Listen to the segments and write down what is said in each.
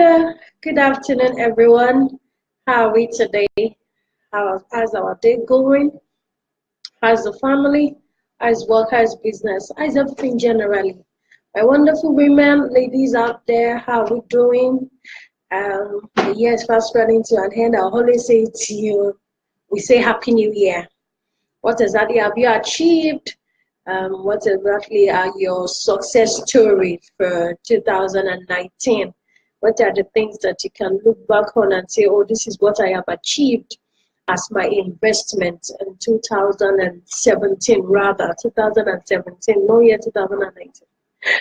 Good afternoon, everyone. How are we today? How's our day going? How's the family? How's work? How's business? How's everything generally? My wonderful women, ladies out there, how are we doing? The year is fast running to an end. I always say to you, we say Happy New Year. What exactly have you achieved? What exactly are your success stories for 2019? What are the things that you can look back on and say, oh, this is what I have achieved as my investment in 2017, rather, 2017, no year 2019,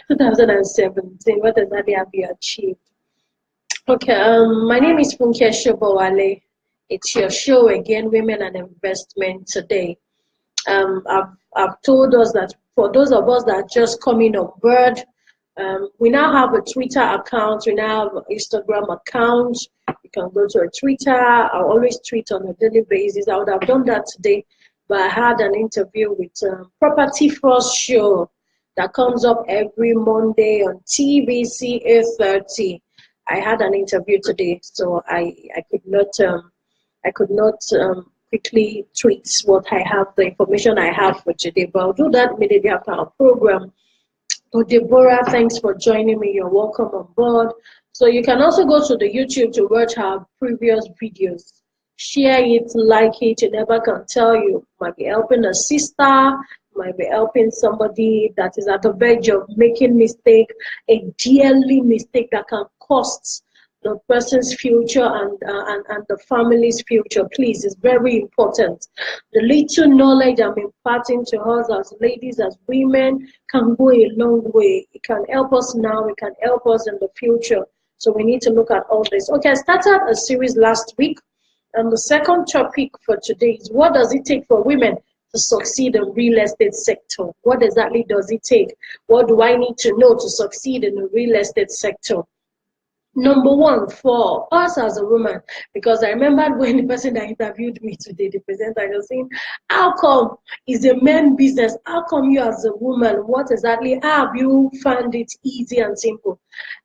2017. What exactly have you achieved? Okay, my name is Funke Shobowale. It's your show again, Women and Investment today. I've told us that for those of us that are just coming on board, we now have a Twitter account, we now have an Instagram account. You can go to a Twitter. I always tweet on a daily basis. I would have done that today, but I had an interview with Property First Show that comes up every Monday on TVC 8:30. I had an interview today, so I could not quickly tweet what I have, the information I have for today, but I'll do that immediately after our program. So Deborah, thanks for joining me. You're welcome on board. So you can also go to the YouTube to watch our previous videos. Share it, like it, you never can tell. You might be helping a sister, might be helping somebody that is at the verge of making mistake, a dearly mistake that can cost the person's future and the family's future. Please, it's very important. The little knowledge I'm imparting to us as ladies, as women, can go a long way. It can help us now, it can help us in the future. So we need to look at all this. Okay, I started a series last week, and the second topic for today is, what does it take for women to succeed in real estate sector? What exactly does it take? What do I need to know to succeed in the real estate sector? Number one, for us as a woman, because I remembered when the person that interviewed me today, the presenter, was saying, how come it's a man business? How come you as a woman, what exactly have you found it easy and simple?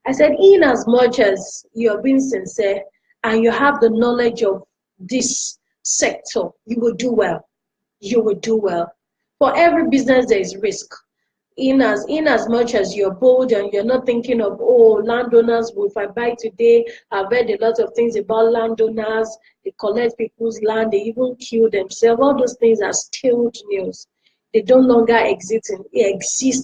I said, in as much as you're being sincere and you have the knowledge of this sector, you will do well. You will do well. For every business, there is risk. In as much as you're bold and you're not thinking of, oh, landowners, if I buy today, I've heard a lot of things about landowners, they collect people's land, they even kill themselves. All those things are still news. They don't longer exist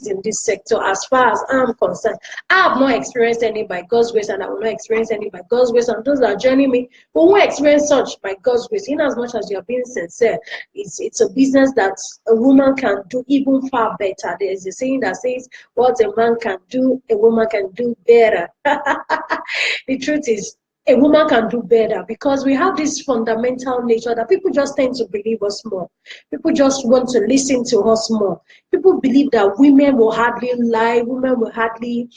in this sector as far as I'm concerned. I have not experienced any by God's grace, and I will not experience any by God's grace, and those that are joining me will experience such by God's grace. In as much as you're being sincere, it's a business that a woman can do even far better. There's a saying that says, what a man can do, a woman can do better. The truth is, a woman can do better, because we have this fundamental nature that people just tend to believe us more. People just want to listen to us more. People believe that women will hardly lie, women will hardly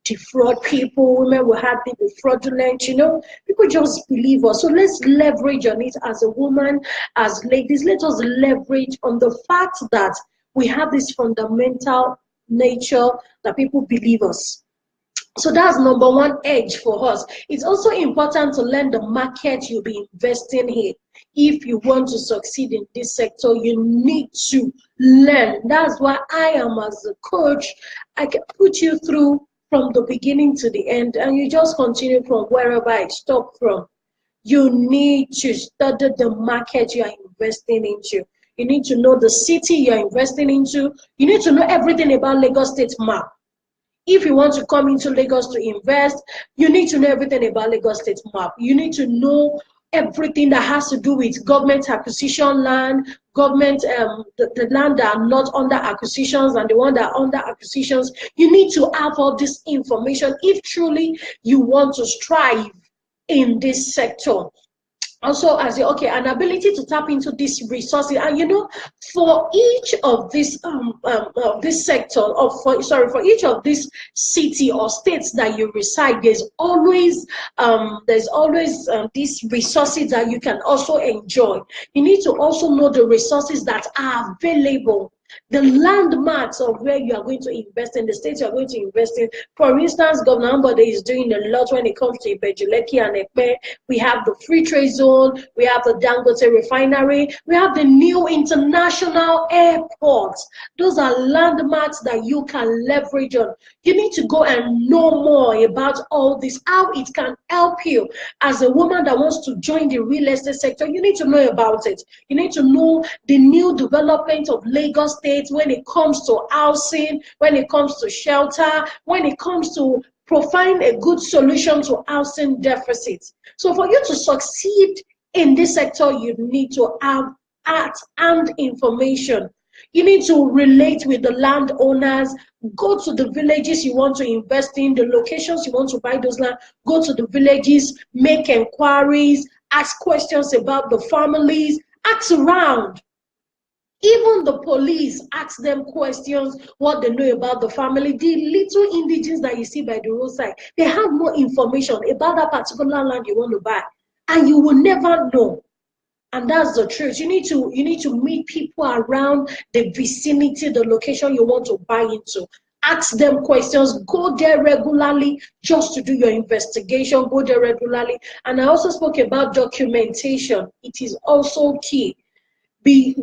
defraud people, women will hardly be fraudulent, you know. People just believe us. So let's leverage on it as a woman, as ladies. Let us leverage on the fact that we have this fundamental nature that people believe us. So that's number one edge for us. It's also important to learn the market you'll be investing in. If you want to succeed in this sector, you need to learn. That's why I am, as a coach, I can put you through from the beginning to the end, and you just continue from wherever I stop from. You need to study the market you are investing into. You need to know the city you're investing into. You need to know everything about Lagos State map. If you want to come into Lagos to invest, you need to know everything about Lagos State map. You need to know everything that has to do with government acquisition land, government, the land that are not under acquisitions and the one that are under acquisitions. You need to have all this information if truly you want to strive in this sector. Also, as you, okay, an ability to tap into these resources, and you know, for each of this this sector, or for each of this city or states that you reside, there's always these resources that you can also enjoy. You need to also know the resources that are available The landmarks of where you are going to invest in, the states you are going to invest in. For instance, Governor Ambode is doing a lot when it comes to Ibejuleki and Ekpe. We have the free trade zone, we have the Dangote refinery, we have the new international airports. Those are landmarks that you can leverage on. You need to go and know more about all this, how it can help you as a woman that wants to join the real estate sector. You need to know about it. You need to know the new development of Lagos State when it comes to housing, when it comes to shelter, when it comes to providing a good solution to housing deficits. So for you to succeed in this sector, you need to have and information. You need to relate with the landowners, go to the villages you want to invest in, the locations you want to buy those land, go to the villages, make inquiries, ask questions about the families, ask around. Even the police, ask them questions, what they know about the family. The little indigents that you see by the roadside, they have more information about that particular land you want to buy, and you will never know. And that's the truth. You need to meet people around the vicinity, the location you want to buy into. Ask them questions. Go there regularly just to do your investigation. Go there regularly. And I also spoke about documentation. It is also key. Be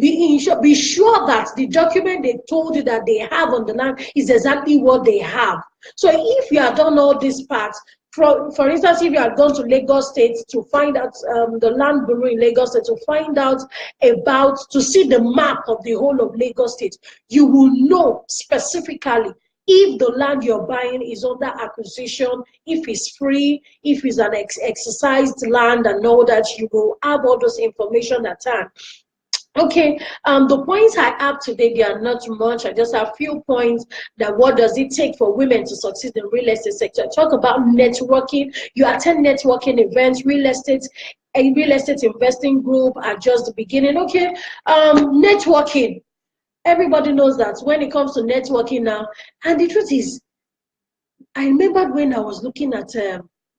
sure that the document they told you that they have on the land is exactly what they have. So if you have done all these parts, for instance, if you had gone to Lagos State to find out the land bureau in Lagos State to find out about, to see the map of the whole of Lagos State, you will know specifically if the land you're buying is under acquisition, if it's free, if it's an exercised land and all that. You will have all those information at time. Okay, the points I have today, they are not much. I just have a few points that what does it take for women to succeed in real estate sector. Talk about networking. You attend networking events, a real estate investing group are just the beginning. Okay, networking. Everybody knows that when it comes to networking now, and the truth is, I remember when I was looking at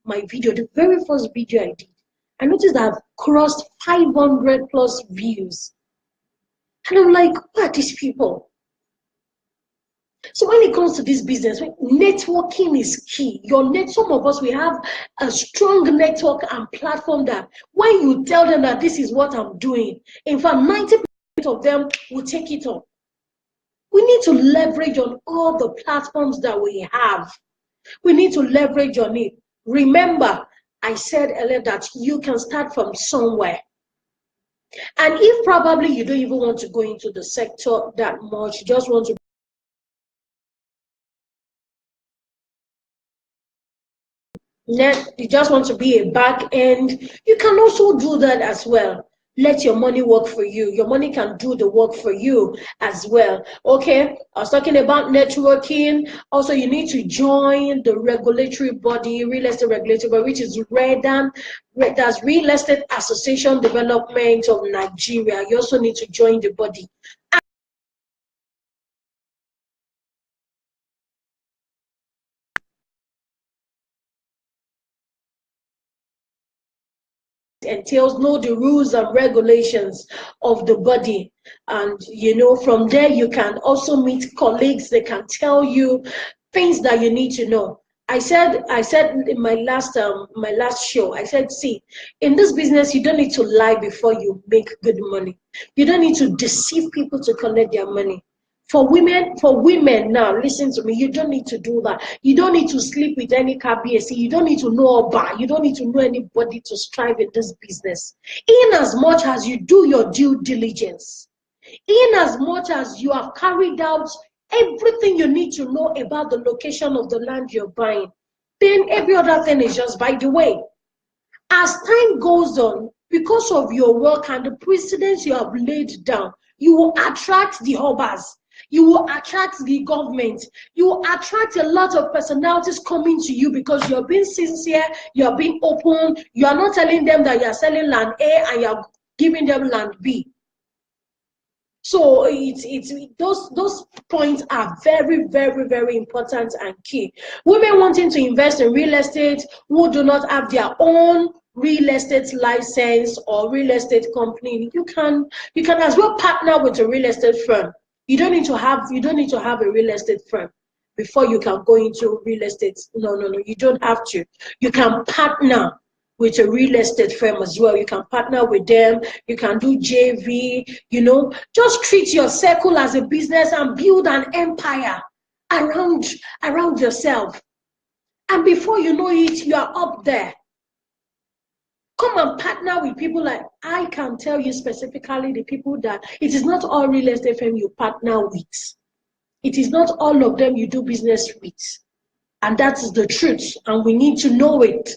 my video, the very first video I did, I noticed that I've crossed 500 plus views. And I'm like, what are these people? So when it comes to this business, networking is key. Some of us, we have a strong network and platform that when you tell them that this is what I'm doing, in fact, 90% of them will take it up. We need to leverage on all the platforms that we have. We need to leverage on it. Remember, I said earlier that you can start from somewhere. And if probably you don't even want to go into the sector that much, you just want to be a back end, you can also do that as well. Let your money work for you. Your money can do the work for you as well. Okay, I was talking about networking. Also, you need to join the regulatory body, real estate regulatory body, which is REDAN. That's Real Estate Association Development of Nigeria. You also need to join the body. Entails, know the rules and regulations of the body, and from there you can also meet colleagues. They can tell you things that you need to know. I said in my last show, I said, see, in this business you don't need to lie before you make good money. You don't need to deceive people to collect their money. For women now, listen to me, you don't need to do that. You don't need to sleep with any KBSC. You don't need to know Oba. You don't need to know anybody to strive in this business. In as much as you do your due diligence, in as much as you have carried out everything you need to know about the location of the land you're buying, then every other thing is just by the way. As time goes on, because of your work and the precedents you have laid down, you will attract the Obas. You will attract the government. You will attract a lot of personalities coming to you because you're being sincere, you're being open, you are not telling them that you're selling land A and you're giving them land B. So those points are very, very, very important and key. Women wanting to invest in real estate who do not have their own real estate license or real estate company, you can as well partner with a real estate firm. You don't need to have a real estate firm before you can go into real estate. No, you don't have to. You can partner with a real estate firm as well. You can partner with them. You can do JV, just treat your circle as a business and build an empire around yourself. And before you know it, you are up there. Come and partner with people. Like, I can tell you specifically the people that it is not all real estate firm you partner with. It is not all of them you do business with. And that is the truth. And we need to know it.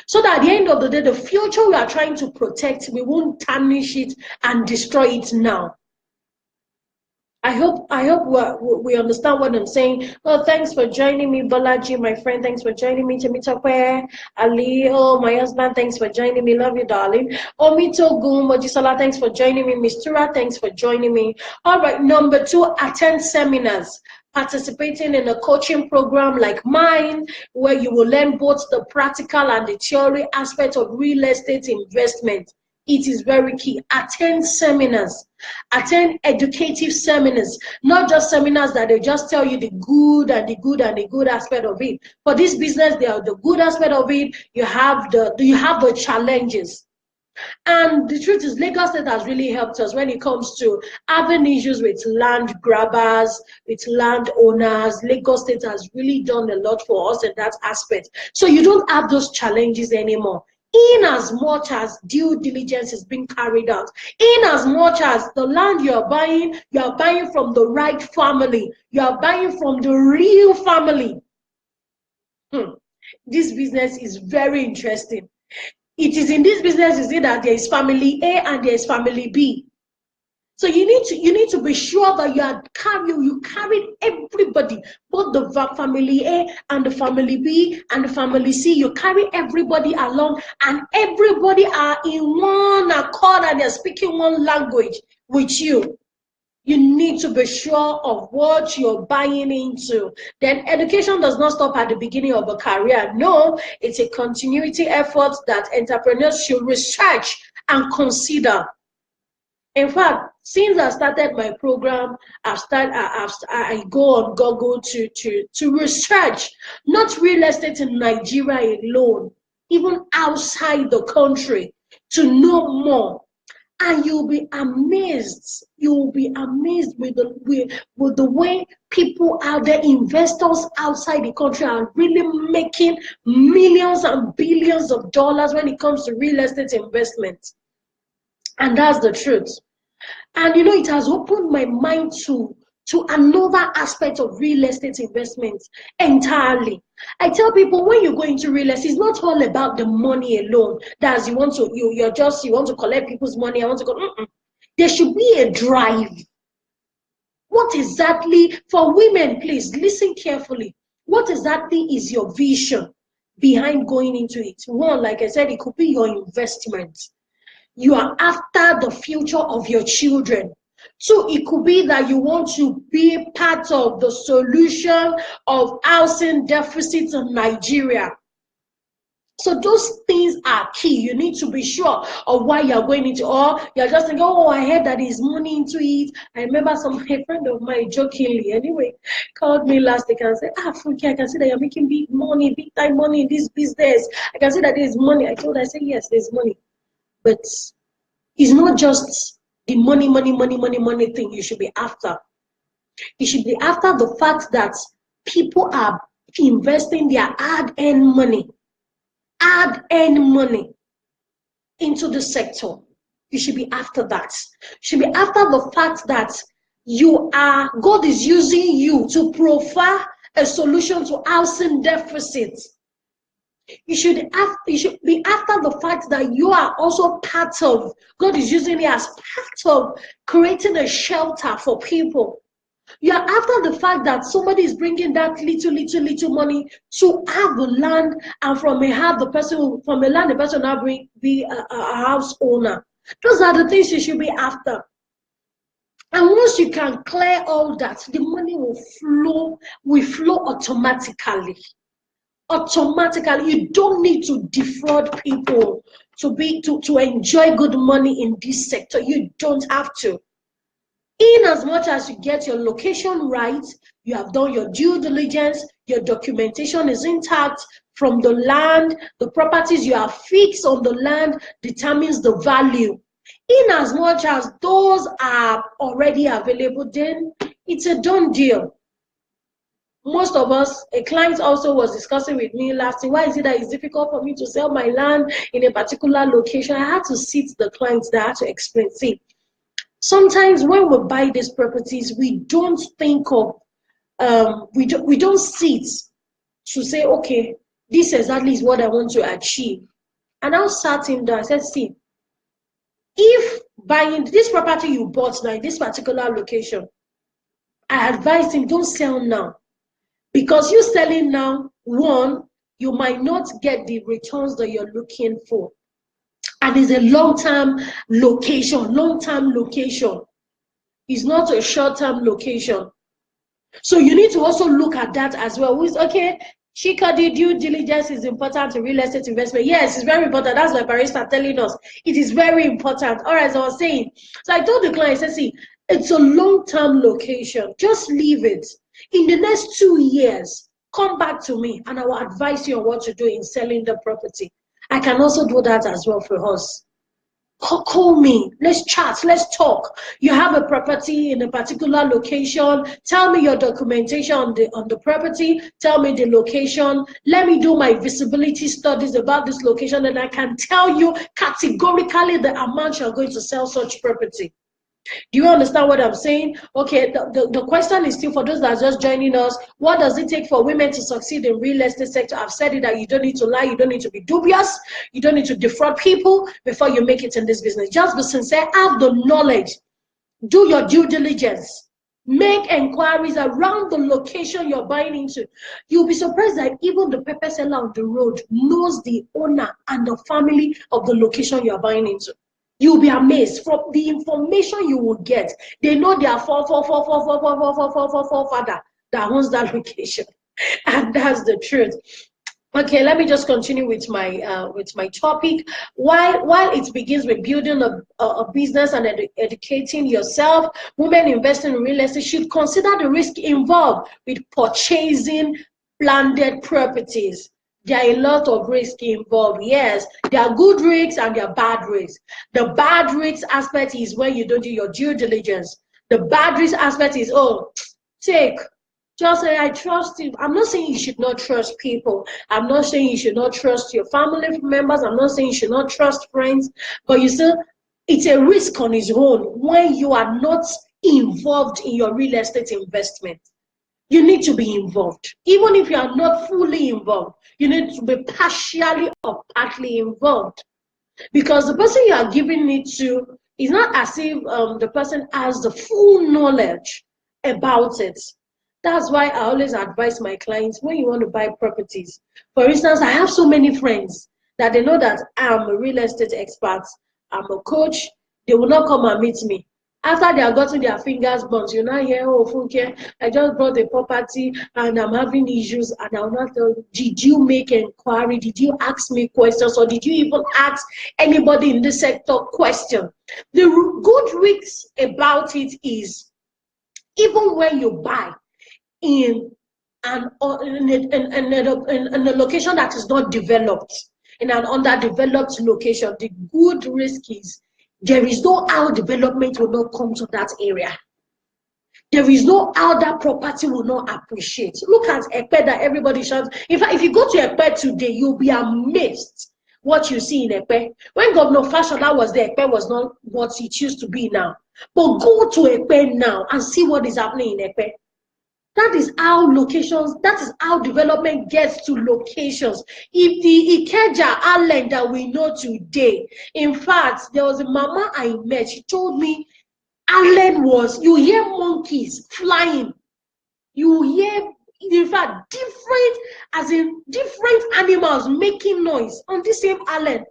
So that at the end of the day, the future we are trying to protect, we won't tarnish it and destroy it now. I hope we understand what I'm saying. Well, thanks for joining me, Balaji, my friend. Thanks for joining me, Temitope, Ali, my husband. Thanks for joining me. Love you, darling. Omito Gum, Mojisola, thanks for joining me. Mistura, thanks for joining me. All right, number 2, attend seminars. Participating in a coaching program like mine, where you will learn both the practical and the theory aspect of real estate investment. It is very key. Attend seminars, attend educative seminars, not just seminars that they just tell you the good and the good and the good aspect of it. For this business, they are the good aspect of it. You have the challenges. And the truth is, Lagos State has really helped us when it comes to having issues with land grabbers, with land owners. Lagos State has really done a lot for us in that aspect. So you don't have those challenges anymore. In as much as due diligence is being carried out, in as much as the land you are buying from the right family, you are buying from the real family. This business is very interesting. It is in this business you see that there is family A and there is family B. So you need to be sure that you carried everybody, both the family A and the family B and the family C. You carry everybody along, and everybody are in one accord and they're speaking one language with you. You need to be sure of what you're buying into. Then education does not stop at the beginning of a career. No, it's a continuity effort that entrepreneurs should research and consider. In fact, since I started my program, I go on Google to research, not real estate in Nigeria alone, even outside the country, to know more. And you'll be amazed. You'll be amazed with the way people out there, investors outside the country, are really making millions and billions of dollars when it comes to real estate investment. And that's the truth. And it has opened my mind to another aspect of real estate investment entirely. I tell people, when you go into real estate, it's not all about the money alone. That's you want to collect people's money. I want to go. There should be a drive. What exactly, for women, please listen carefully. What exactly is your vision behind going into it? One, like I said, it could be your investment. You are after the future of your children. So it could be that you want to be part of the solution of housing deficits in Nigeria. So those things are key. You need to be sure of why you're going into, or you're just thinking, oh, I heard that there's money into it. I remember a friend of mine jokingly, anyway, called me last week and said, Funke, I can see that you're making big time money in this business. I can see that there's money. I said, yes, there's money. But it's not just the money thing you should be after. You should be after the fact that people are investing their hard-earned money into the sector. You should be after that. You should be after the fact that God is using you to provide a solution to housing deficits. You should be after the fact that you are also part of, God is using it as part of creating a shelter for people. You are after the fact that somebody is bringing that little money to have the land, and from a land, the person now be a house owner. Those are the things you should be after. And once you can clear all that, the money will flow automatically. You don't need to defraud people to enjoy good money in this sector. You don't have to. In as much as you get your location right, you have done your due diligence, your documentation is intact from the land, the properties you have fixed on the land determines the value. In as much as those are already available, then it's a done deal. Most of us, a client also was discussing with me last week, why is it that it's difficult for me to sell my land in a particular location? I had to sit the clients that I had to explain. See, sometimes when we buy these properties, we don't think of, we don't sit to say, okay, this exactly is what I want to achieve. And I sat him down, I said, see, if buying this property you bought now in this particular location, I advised him, don't sell now. Because you selling now, one, you might not get the returns that you're looking for. And it's a long-term location, It's not a short-term location. So you need to also look at that as well. Okay, Chika, the due diligence is important to real estate investment. Yes, it's very important. That's my barista telling us. It is very important. All right, as I was saying. So I told the client, I said, see, it's a long-term location. Just leave it. In the next 2 years, come back to me and I will advise you on what to do in selling the property. I can also do that as well for us. Call me, let's chat, let's talk. You have a property in a particular location, tell me your documentation on the property, tell me the location, let me do my visibility studies about this location, and I can tell you categorically the amount you're going to sell such property. Do you understand what I'm saying? Okay, the question is still for those that are just joining us, what does it take for women to succeed in real estate sector? I've said it that you don't need to lie, you don't need to be dubious, you don't need to defraud people before you make it in this business. Just be sincere, have the knowledge, do your due diligence, make inquiries around the location you're buying into. You'll be surprised that even the pepper seller on the road knows the owner and the family of the location you're buying into. You'll be amazed from the information you will get. They know their father that owns that location, and that's the truth. Okay, let me just continue with my topic. While it begins with building a business and educating yourself, women investing in real estate should consider the risk involved with purchasing landed properties. There are a lot of risk involved. Yes, there are good risks and there are bad risks. The bad risk aspect is when you don't do your due diligence. The bad risk aspect is, oh, just say, I trust you. I'm not saying you should not trust people. I'm not saying you should not trust your family members. I'm not saying you should not trust friends. But you see, it's a risk on its own when you are not involved in your real estate investment. You need to be involved. Even if you are not fully involved, you need to be partially or partly involved. Because the person you are giving it to is not as if the person has the full knowledge about it. That's why I always advise my clients when you want to buy properties. For instance, I have so many friends that they know that I'm a real estate expert, I'm a coach. They will not come and meet me. After they have gotten their fingers burnt, you now hear, oh, Funke, I just bought a property and I'm having issues, and I'll not tell you, did you make inquiry? Did you ask me questions, or did you even ask anybody in the sector question? The good risk about it is, even when you buy in a location that is not developed, in an underdeveloped location, the good risk is there is no how development will not come to that area. There is no how that property will not appreciate. Look at Ekpe that everybody shouts. In fact, if you go to Ekpe today, you'll be amazed what you see in Ekpe. When Governor Fashola was there, Ekpe was not what it used to be now. But go to Ekpe now and see what is happening in Ekpe. That is how locations, that is how development gets to locations. If the Ikeja Island that we know today, in fact, there was a mama I met, she told me Island was, you hear monkeys flying, you hear, in fact, different animals making noise on the same island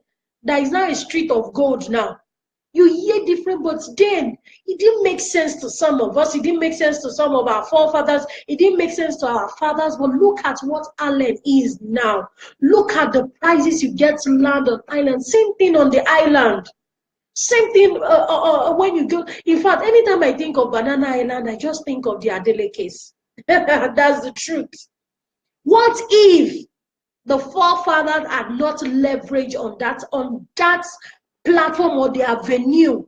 that is now a street of gold now. You hear different, but then it didn't make sense to some of us. It didn't make sense to some of our forefathers. It didn't make sense to our fathers. But look at what island is now. Look at the prices you get to land on island. Same thing on the island. Same thing when you go. In fact, anytime I think of Banana Island, I just think of the Adele case. That's the truth. What if the forefathers had not leveraged on that platform or the avenue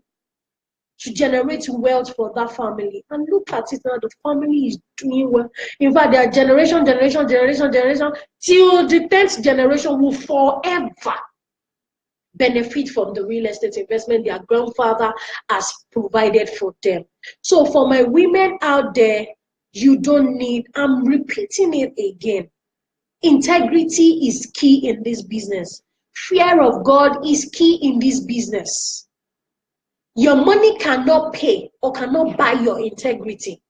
to generate wealth for that family? And look at it now, the family is doing well. In fact, their generation till the 10th generation will forever benefit from the real estate investment their grandfather has provided for them. So for my women out there, you don't need, I'm repeating it again, integrity is key in this business. Fear of God is key in this business. Your money cannot pay or cannot buy your integrity.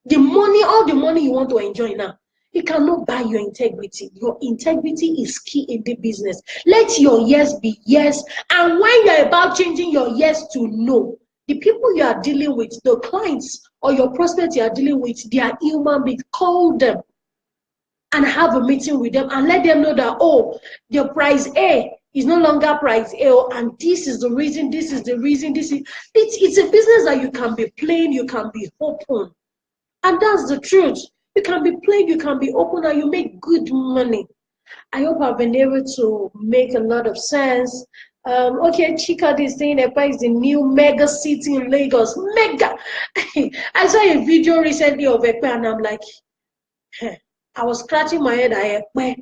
The money, all the money you want to enjoy now, it cannot buy your integrity. Your integrity is key in the business. Let your yes be yes. And when you're about changing your yes to no, the people you are dealing with, the clients or your prospects you are dealing with, they are human beings. Call them and have a meeting with them and let them know that, oh, the price A is no longer price A, and this is the reason, this is the reason, it's a business that you can be plain, you can be open. And that's the truth. You can be plain, you can be open, and you make good money. I hope I've been able to make a lot of sense. Okay, Chika is saying Epa is the new mega city in Lagos. Mega! I saw a video recently of Epa and I'm like, I was scratching my head at Epa.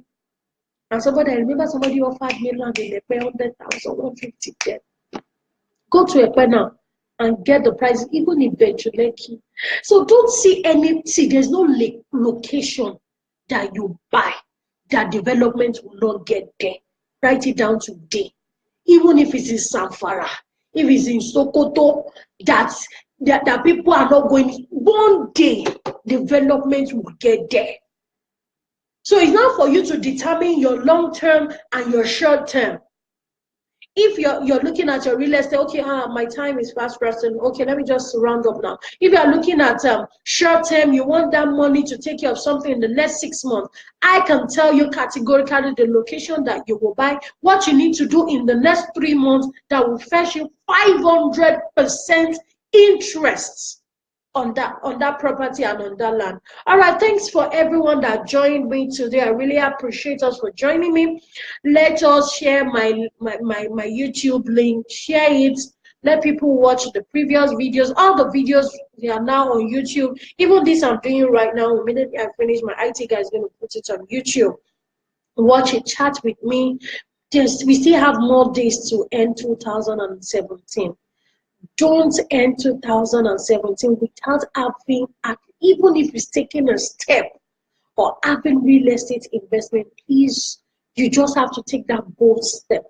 And I remember somebody offered me land in Epa, 100,000, 150 there. Go to Epa now and get the price, even eventually. So don't see there's no location that you buy that development will not get there. Write it down today. Even if it's in Samfara, if it's in Sokoto, that people are not going, one day development will get there. So it's not for you to determine your long term and your short term. If you're looking at your real estate, okay, my time is fast passing. Okay, let me just round up now. If you're looking at short term, you want that money to take care of something in the next 6 months, I can tell you categorically the location that you will buy, what you need to do in the next 3 months that will fetch you 500% interest on that property and on that land. All right, thanks for everyone that joined me today. I really appreciate us for joining me. Let us share my YouTube link, share it, let people watch the previous videos. All the videos, they are now on YouTube. Even this I'm doing right now, immediately I finish, my IT guy is going to put it on YouTube. Watch it, chat with me. We still have more days to end 2017. Don't end 2017 without having, even if it's taking a step or having real estate investment. Please, you just have to take that bold step.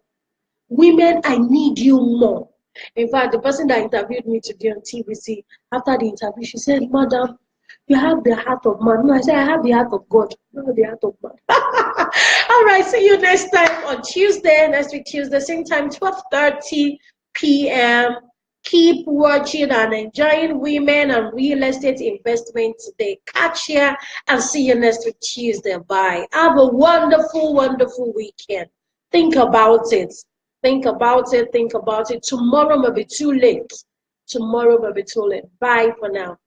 Women, I need you more. In fact, the person that interviewed me today on TVC, after the interview, she said, "Madam, you have the heart of man." No, I said, "I have the heart of God, not the heart of man." All right, see you next time on Tuesday, next week Tuesday, same time, 12:30 p.m. Keep watching and enjoying women and real estate investment today. Catch here and see you next week Tuesday. Bye. Have a wonderful, wonderful weekend. Think about it. Think about it. Think about it. Tomorrow may be too late. Tomorrow may be too late. Bye for now.